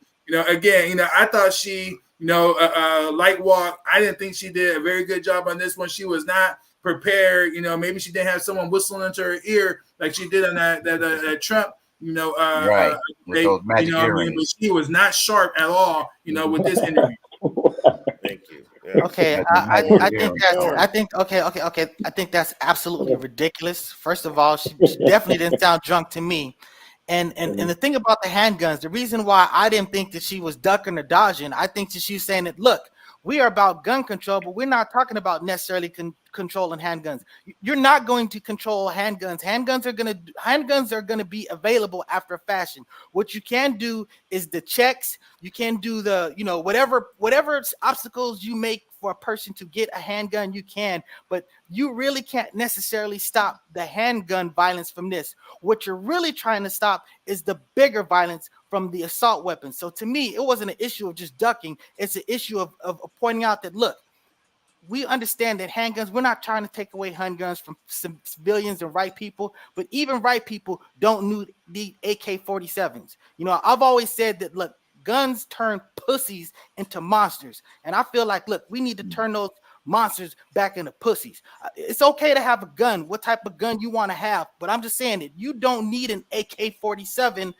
again, I thought she, light walk. I didn't think she did a very good job on this one. She was not prepared. Maybe she didn't have someone whistling into her ear like she did on that Trump. Right. With those magic earrings. But she was not sharp at all. With this interview. Thank you. Yeah. Okay, I think that's absolutely ridiculous. First of all, she definitely didn't sound drunk to me. And the thing about the handguns, the reason why I didn't think that she was ducking or dodging, I think that she's saying that, look, we are about gun control, but we're not talking about necessarily controlling handguns. You're not going to control handguns. Handguns are gonna be available after fashion. What you can do is the checks. You can do the whatever obstacles you make for a person to get a handgun, you can, but you really can't necessarily stop the handgun violence from this. What you're really trying to stop is the bigger violence from the assault weapons. So to me, it wasn't an issue of just ducking. It's an issue of pointing out that, look, we understand that handguns, we're not trying to take away handguns from civilians and right people, but even right people don't need AK-47s. I've always said that, look, guns turn pussies into monsters. And I feel like, look, we need to turn those monsters back into pussies. It's okay to have a gun, what type of gun you want to have, but I'm just saying that you don't need an AK-47,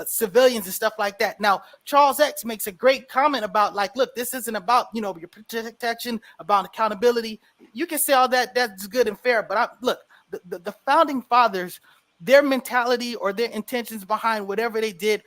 civilians and stuff like that. Now, Charles X makes a great comment about, like, look, this isn't about, your protection, about accountability. You can say all that, that's good and fair, but the founding fathers, their mentality or their intentions behind whatever they did,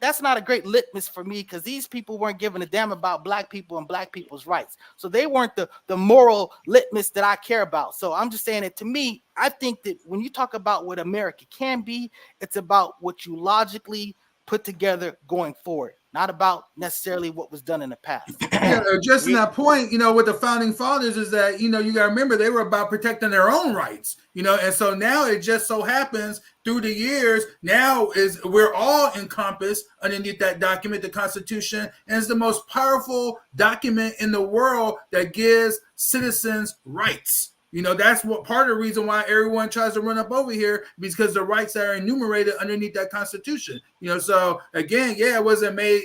that's not a great litmus for me, because these people weren't giving a damn about black people and black people's rights. So they weren't the moral litmus that I care about. So I'm just saying that, to me, I think that when you talk about what America can be, it's about what you logically put together going forward, not about necessarily what was done in the past. Yeah, addressing that point, with the founding fathers is that, you got to remember they were about protecting their own rights, and so now it just so happens through the years, now we're all encompassed underneath that document, the Constitution, and it's the most powerful document in the world that gives citizens rights. That's what part of the reason why everyone tries to run up over here, because the rights that are enumerated underneath that Constitution. So again, it wasn't made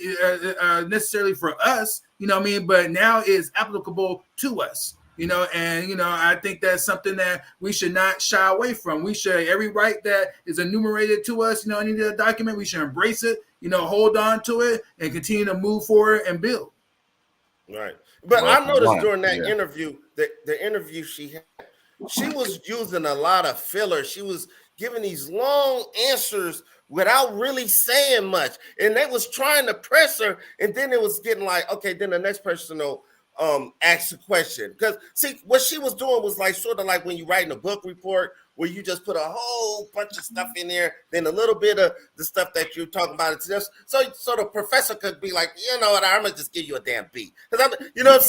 necessarily for us, but now it's applicable to us. And I think that's something that we should not shy away from. We should, every right that is enumerated to us, underneath the document, we should embrace it, hold on to it, and continue to move forward and build. Right. But I noticed during that interview, the interview she had, she was using a lot of filler. She was giving these long answers without really saying much. And they was trying to press her. And then it was getting like, okay, then the next person will ask a question. Because see, what she was doing was like sort of like when you writing a book report where you just put a whole bunch of stuff in there, then a little bit of the stuff that you're talking about. It's just so the professor could be like, you know what, I'm gonna just give you a damn beat. Because you know what I'm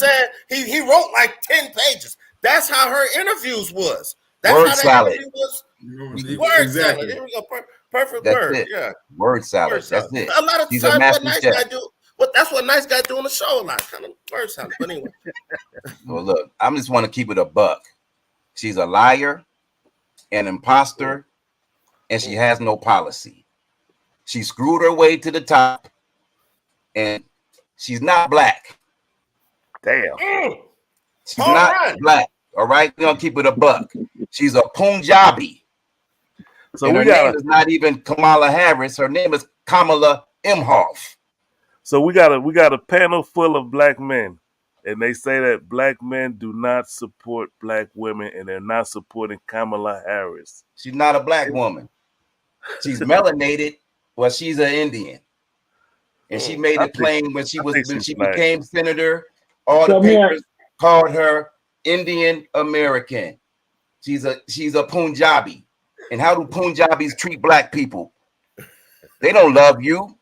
saying? He wrote like 10 pages. That's how her interviews was. That's word how salad. Interview was. Word salad. There we go. Perfect That's word. It. Yeah. Word salad. That's it. A lot of He's times a what master nice chef. guy do. That's what nice guy do on the show a lot. Kind of word salad. But anyway. Well, look, I just want to keep it a buck. She's a liar, an imposter, and she has no policy. She screwed her way to the top, and she's not black. Damn. She's not black. All right, we're gonna keep it a buck. She's a Punjabi. So and we her name is not even Kamala Harris. Her name is Kamala Imhoff. So we got a panel full of black men, and they say that black men do not support black women, and they're not supporting Kamala Harris. She's not a black woman. She's melanated. Well, she's an Indian. and she made it plain when she black. became senator. All the papers called her Indian American. She's a Punjabi. And how do Punjabis treat black people? They don't love you.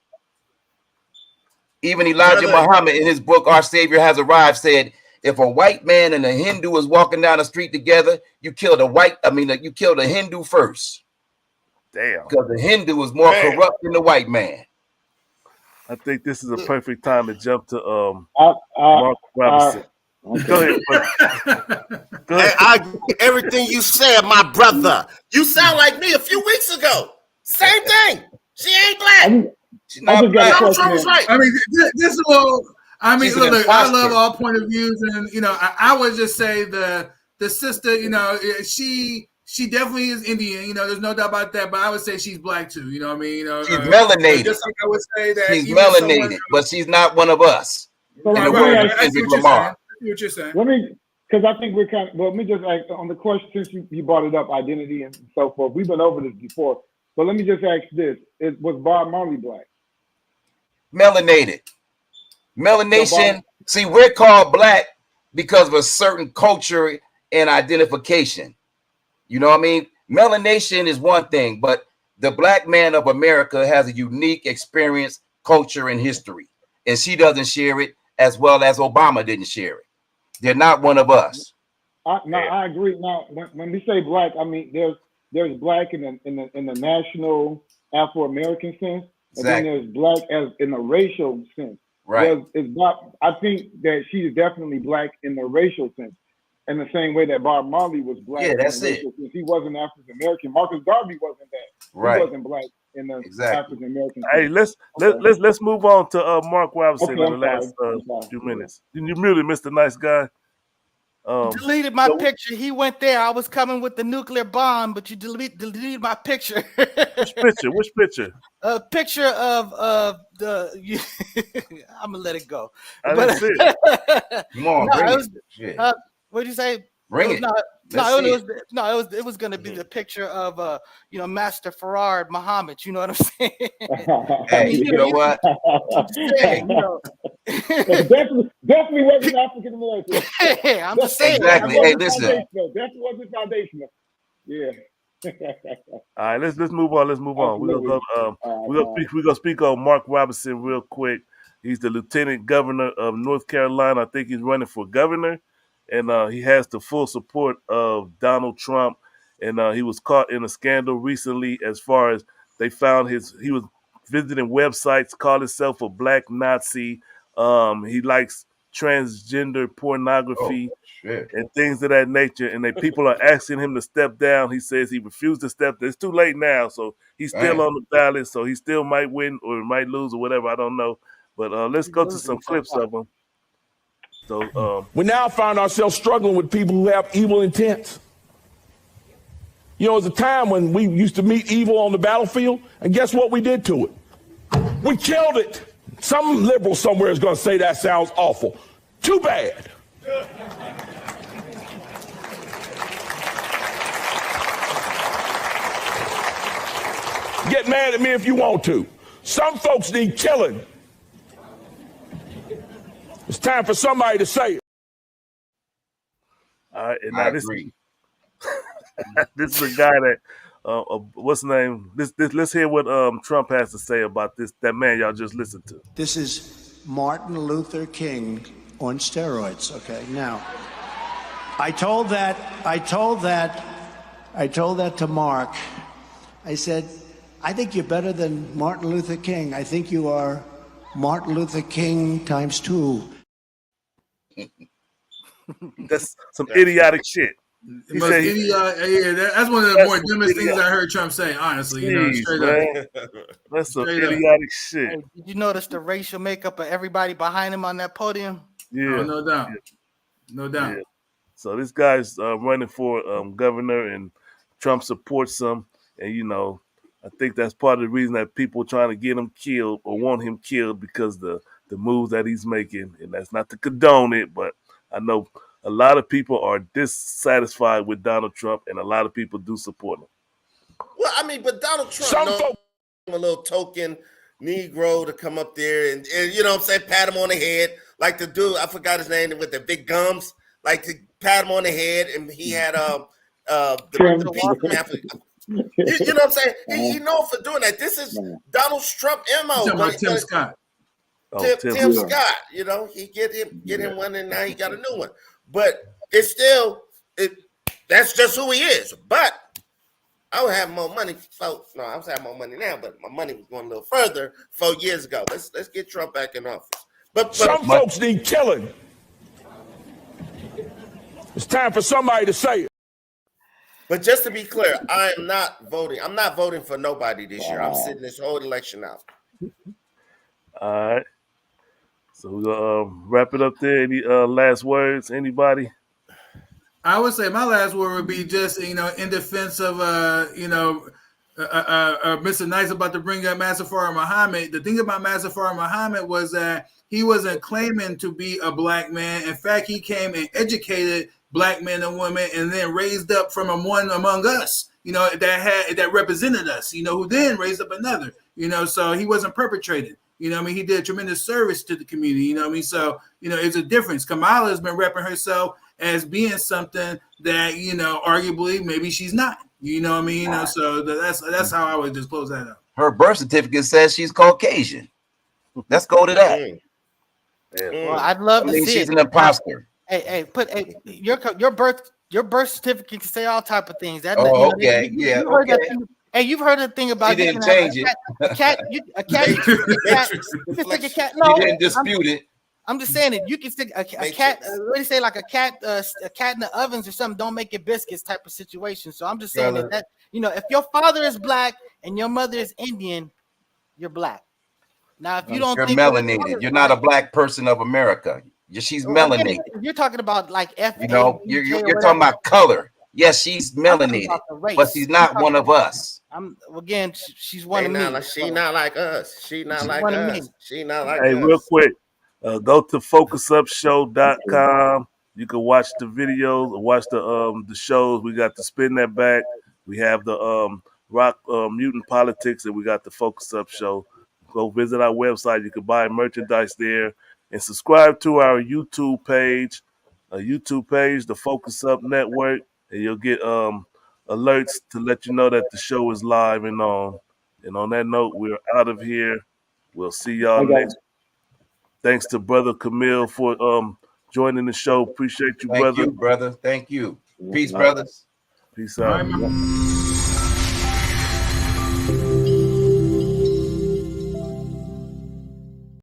Even Elijah Muhammad in his book, Our Savior Has Arrived, said, if a white man and a Hindu is walking down the street together, you kill the Hindu first. Damn. Because the Hindu is more corrupt than the white man. I think this is a perfect time to jump to Mark Robinson. Go ahead. Go ahead. Hey, I agree with everything you said, my brother. You sound like me a few weeks ago. Same thing. She ain't black. She's not black. Donald Trump was right. I mean, this is all. I mean, look, I love imposter. all point of views, and I would just say the sister, she definitely is Indian. There's no doubt about that. But I would say she's black too. You know what I mean? She's melanated. Just like I would say that She's melanated, but she's not one of us. Right, I see what you're saying. Because I think we're kind of, let me just ask on the question, since you brought it up, identity and so forth. We've been over this before, but let me just ask this: was Bob Marley black? Melanated. Melanation. See, we're called black because of a certain culture and identification. You know what I mean? Melanation is one thing, but the black man of America has a unique experience, culture, and history, and she doesn't share it as well as Obama didn't share it. They're not one of us. I agree. Now, when we say black, I mean there's black in the national Afro-American sense, and then there's black as in the racial sense. Right. I think that she is definitely black in the racial sense, in the same way that Bob Marley was black. Yeah, that's in the it. racial sense. He wasn't African American. Marcus Garvey wasn't that. Right. He wasn't black in the African American. Hey, let's move on to Mark Robinson in the last few minutes. You muted, Mr. Nice Guy. Deleted my picture. He went there. I was coming with the nuclear bomb, but you deleted my picture. Which picture? A picture of the. I'm gonna let it go. I didn't see it. Come on, bring it. Shit. What did you say? Bring it. It was gonna be the picture of Master Farad Muhammad. You know what I'm saying? Hey, you know what? Definitely wasn't African American. I'm just saying. Exactly. Hey, listen. Definitely wasn't foundational. Yeah. All right, let's move on. We're gonna speak on Mark Robinson real quick. He's the Lieutenant Governor of North Carolina. I think he's running for governor, and he has the full support of Donald Trump. And he was caught in a scandal recently, as far as they found he was visiting websites, called himself a black Nazi. He likes transgender pornography and things of that nature. And people are asking him to step down. He says he refused to step down. It's too late now, so he's still on the ballot. So he still might win or might lose or whatever. I don't know. But let's go to some clips of him. So we now find ourselves struggling with people who have evil intents. You know, there's a time when we used to meet evil on the battlefield, and guess what we did to it? We killed it. Some liberal somewhere is going to say that sounds awful. Too bad. Get mad at me if you want to. Some folks need killing. It's time for somebody to say it. All right, and I now agree. this is a guy that what's the name? Let's hear what Trump has to say about that man y'all just listened to. This is Martin Luther King on steroids. Okay, now I told that to Mark. I said, I think you're better than Martin Luther King. I think you are Martin Luther King times 2. That's some idiotic shit. That's one of the more dumbest things I heard Trump say, honestly. Straight up. That's some idiotic shit. Hey, did you notice the racial makeup of everybody behind him on that podium? Yeah. Oh, no doubt. No doubt. Yeah. So this guy's running for governor, and Trump supports him. And, I think that's part of the reason that people are trying to get him killed or want him killed, because the moves that he's making. And that's not to condone it, but I know a lot of people are dissatisfied with Donald Trump, and a lot of people do support him. Well, I mean, but Donald Trump knows a little token Negro to come up there and you know what I'm saying, pat him on the head, like the dude, I forgot his name, with the big gums, like to pat him on the head, and he had the peace pamphlet. You know what I'm saying? He known for doing that. This is Donald Trump MO. Tim Scott. Tim Scott, you know, he get him one, and now he got a new one. But it's still that's just who he is. But I would have more money. No, I was having more money now, but my money was going a little further 4 years ago. Let's get Trump back in office. But some folks need killing. It's time for somebody to say it. But just to be clear, I am not voting. I'm not voting for nobody this year. I'm sitting this whole election out. All right. So we're gonna wrap it up there. Any last words? Anybody? I would say my last word would be just, you know, in defense of Mr. Nice about to bring up Masafar Muhammad. The thing about Masafar Muhammad was that he wasn't claiming to be a black man. In fact, he came and educated black men and women, and then raised up from one among us, you know, that represented us, you know, who then raised up another, you know. So he wasn't perpetrated. You know what I mean? He did tremendous service to the community, you know what I mean? So, you know, it's a difference. Kamala has been repping herself as being something that, you know, arguably maybe she's not. You know what I mean? You know, so that's how I would just close that up. Her birth certificate says she's Caucasian. Let's go to that. Well, I'd love to see she's it. an imposter. Your birth certificate can say all type of things. That, okay, you've heard that thing. Hey, you've heard the thing about you didn't change it. A cat. You can stick a cat. No, you didn't dispute it. I'm just saying it. You can stick a cat. What do you say? Like a cat in the ovens or something. Don't make it biscuits type of situation. So I'm just saying that you know, if your father is black and your mother is Indian, you're black. Now, if you don't, you're melanated. You're not a black person of America. She's melanated. You're talking about like you know, you're talking about color. Yes, she's melanated, but she's not one of us. She's one of me. She not like us. She not like us. She not like us. Hey, real quick, go to focusupshow.com. You can watch the videos, watch the shows. We got the Spin That Back. We have the Rock Mutant Politics, and we got the Focus Up Show. Go visit our website. You can buy merchandise there, and subscribe to our YouTube page, the Focus Up Network, and you'll get alerts to let you know that the show is live and on. And on that note, we're out of here. We'll see y'all next. Thanks to Brother Camille for joining the show. Appreciate you, brother. Thank you, brother. Thank you. Peace, brothers. Peace out.